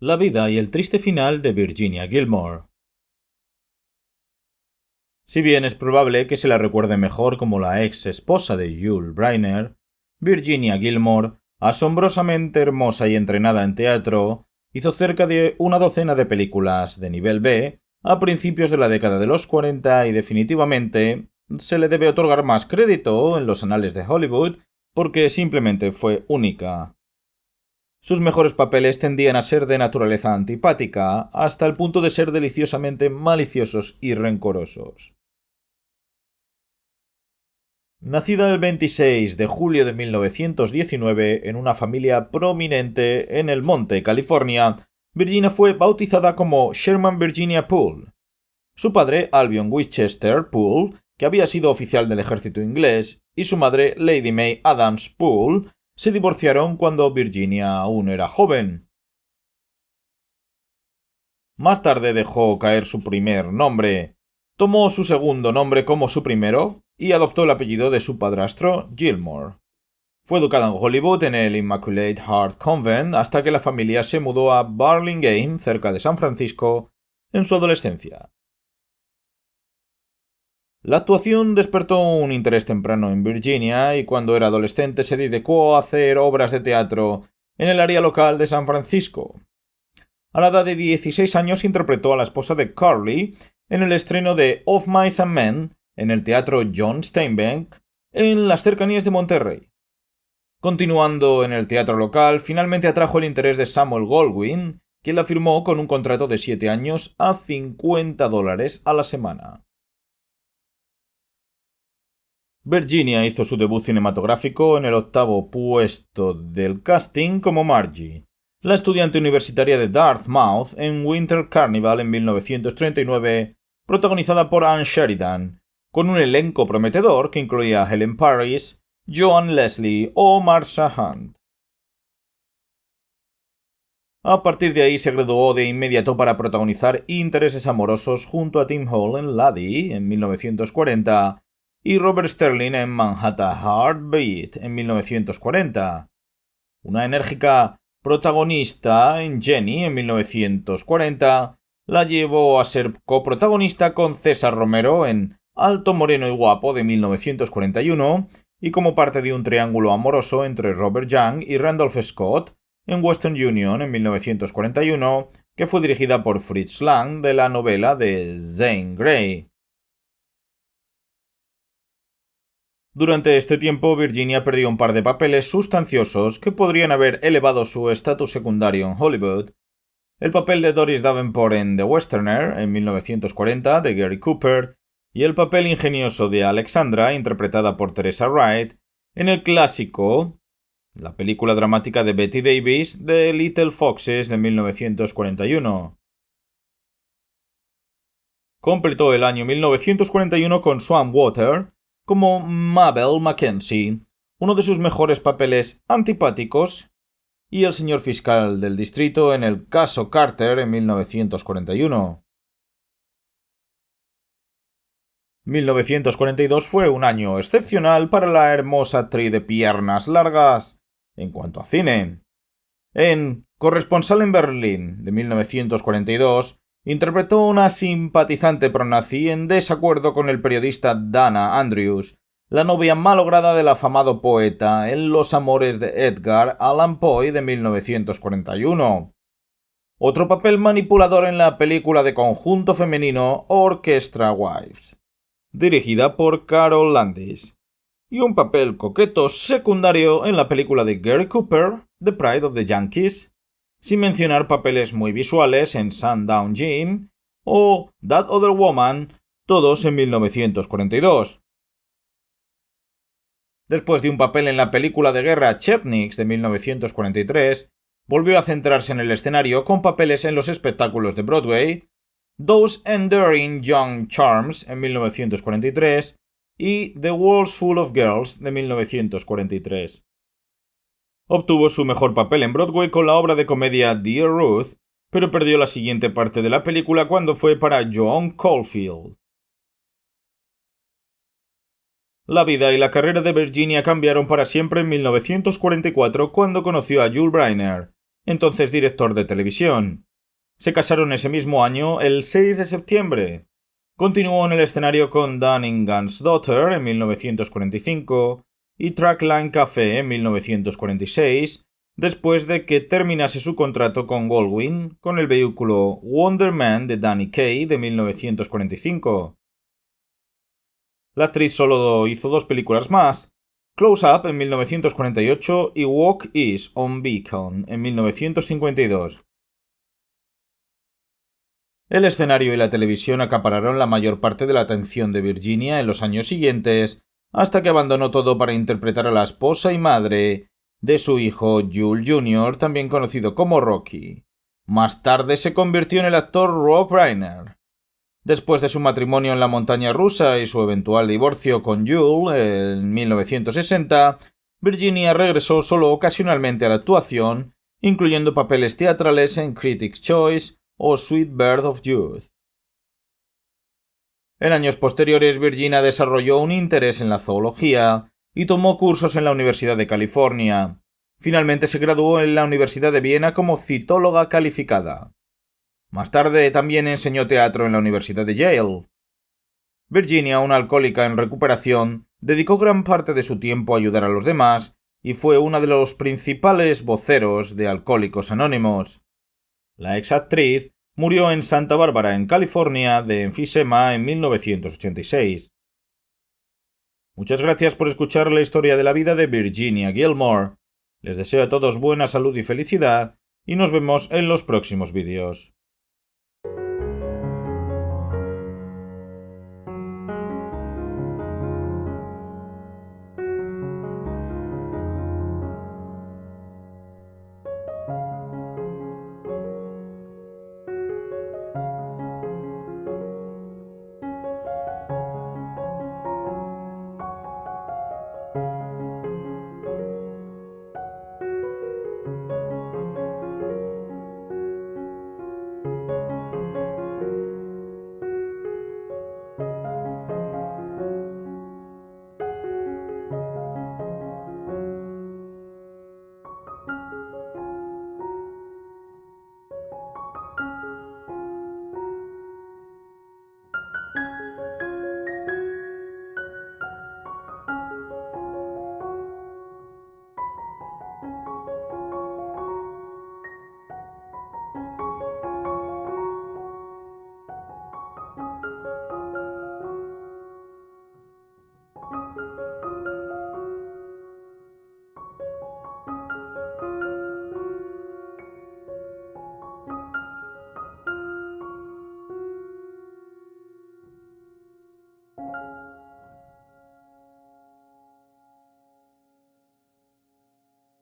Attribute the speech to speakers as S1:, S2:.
S1: La vida y el triste final de Virginia Gilmore. Si bien es probable que se la recuerde mejor como la ex esposa de Yul Brynner, Virginia Gilmore, asombrosamente hermosa y entrenada en teatro, hizo cerca de una docena de películas de nivel B a principios de la década de los 40 y definitivamente se le debe otorgar más crédito en los anales de Hollywood porque simplemente fue única. Sus mejores papeles tendían a ser de naturaleza antipática, hasta el punto de ser deliciosamente maliciosos y rencorosos. Nacida el 26 de julio de 1919 en una familia prominente en el Monte, California, Virginia fue bautizada como Sherman Virginia Poole. Su padre, Albion Winchester Poole, que había sido oficial del ejército inglés, y su madre, Lady May Adams Poole, se divorciaron cuando Virginia aún era joven. Más tarde dejó caer su primer nombre, tomó su segundo nombre como su primero y adoptó el apellido de su padrastro, Gilmore. Fue educada en Hollywood en el Immaculate Heart Convent hasta que la familia se mudó a Burlingame, cerca de San Francisco, en su adolescencia. La actuación despertó un interés temprano en Virginia y cuando era adolescente se dedicó a hacer obras de teatro en el área local de San Francisco. A la edad de 16 años interpretó a la esposa de Carly en el estreno de Of Mice and Men en el teatro John Steinbeck en las cercanías de Monterrey. Continuando en el teatro local, finalmente atrajo el interés de Samuel Goldwyn, quien la firmó con un contrato de 7 años a $50 a la semana. Virginia hizo su debut cinematográfico en el 8º puesto del casting como Margie, la estudiante universitaria de Dartmouth en Winter Carnival en 1939, protagonizada por Anne Sheridan, con un elenco prometedor que incluía a Helen Paris, Joan Leslie o Marsha Hunt. A partir de ahí se graduó de inmediato para protagonizar intereses amorosos junto a Tim Hall en Laddie en 1940 y Robert Sterling en Manhattan Heartbeat en 1940. Una enérgica protagonista en Jenny en 1940 la llevó a ser coprotagonista con César Romero en Alto, Moreno y Guapo de 1941 y como parte de un triángulo amoroso entre Robert Young y Randolph Scott en Western Union en 1941, que fue dirigida por Fritz Lang de la novela de Zane Grey. Durante este tiempo, Virginia perdió un par de papeles sustanciosos que podrían haber elevado su estatus secundario en Hollywood. El papel de Doris Davenport en The Westerner, en 1940, de Gary Cooper, y el papel ingenioso de Alexandra, interpretada por Teresa Wright, en el clásico, la película dramática de Betty Davis, de Little Foxes, de 1941. Completó el año 1941 con Swan Water, como Mabel Mackenzie, uno de sus mejores papeles antipáticos, y el señor fiscal del distrito en el caso Carter en 1941. 1942 fue un año excepcional para la hermosa actriz de piernas largas en cuanto a cine. En Corresponsal en Berlín de 1942 interpretó una simpatizante pronazi en desacuerdo con el periodista Dana Andrews, la novia malograda del afamado poeta en Los amores de Edgar Allan Poe de 1941. Otro papel manipulador en la película de conjunto femenino Orchestra Wives, dirigida por Carol Landis, y un papel coqueto secundario en la película de Gary Cooper, The Pride of the Yankees, sin mencionar papeles muy visuales en Sundown Jim o That Other Woman, todos en 1942. Después de un papel en la película de guerra Chetniks de 1943, volvió a centrarse en el escenario con papeles en los espectáculos de Broadway, Those Enduring Young Charms en 1943 y The World's Full of Girls de 1943. Obtuvo su mejor papel en Broadway con la obra de comedia Dear Ruth, pero perdió la siguiente parte de la película cuando fue para John Caulfield. La vida y la carrera de Virginia cambiaron para siempre en 1944 cuando conoció a Yul Brynner, entonces director de televisión. Se casaron ese mismo año, el 6 de septiembre. Continuó en el escenario con Dunnigan's Daughter en 1945 y Trackline Café en 1946, después de que terminase su contrato con Goldwyn con el vehículo Wonder Man de Danny Kaye de 1945. La actriz solo hizo 2 películas más, Close Up en 1948 y Walk East on Beacon en 1952. El escenario y la televisión acapararon la mayor parte de la atención de Virginia en los años siguientes, hasta que abandonó todo para interpretar a la esposa y madre de su hijo Jules Jr., también conocido como Rocky. Más tarde se convirtió en el actor Rob Reiner. Después de su matrimonio en la montaña rusa y su eventual divorcio con Jules en 1960, Virginia regresó solo ocasionalmente a la actuación, incluyendo papeles teatrales en Critics' Choice o Sweet Bird of Youth. En años posteriores, Virginia desarrolló un interés en la zoología y tomó cursos en la Universidad de California. Finalmente se graduó en la Universidad de Viena como citóloga calificada. Más tarde también enseñó teatro en la Universidad de Yale. Virginia, una alcohólica en recuperación, dedicó gran parte de su tiempo a ayudar a los demás y fue una de los principales voceros de Alcohólicos Anónimos. La ex actriz murió en Santa Bárbara, en California, de enfisema en 1986. Muchas gracias por escuchar la historia de la vida de Virginia Gilmore. Les deseo a todos buena salud y felicidad, y nos vemos en los próximos vídeos.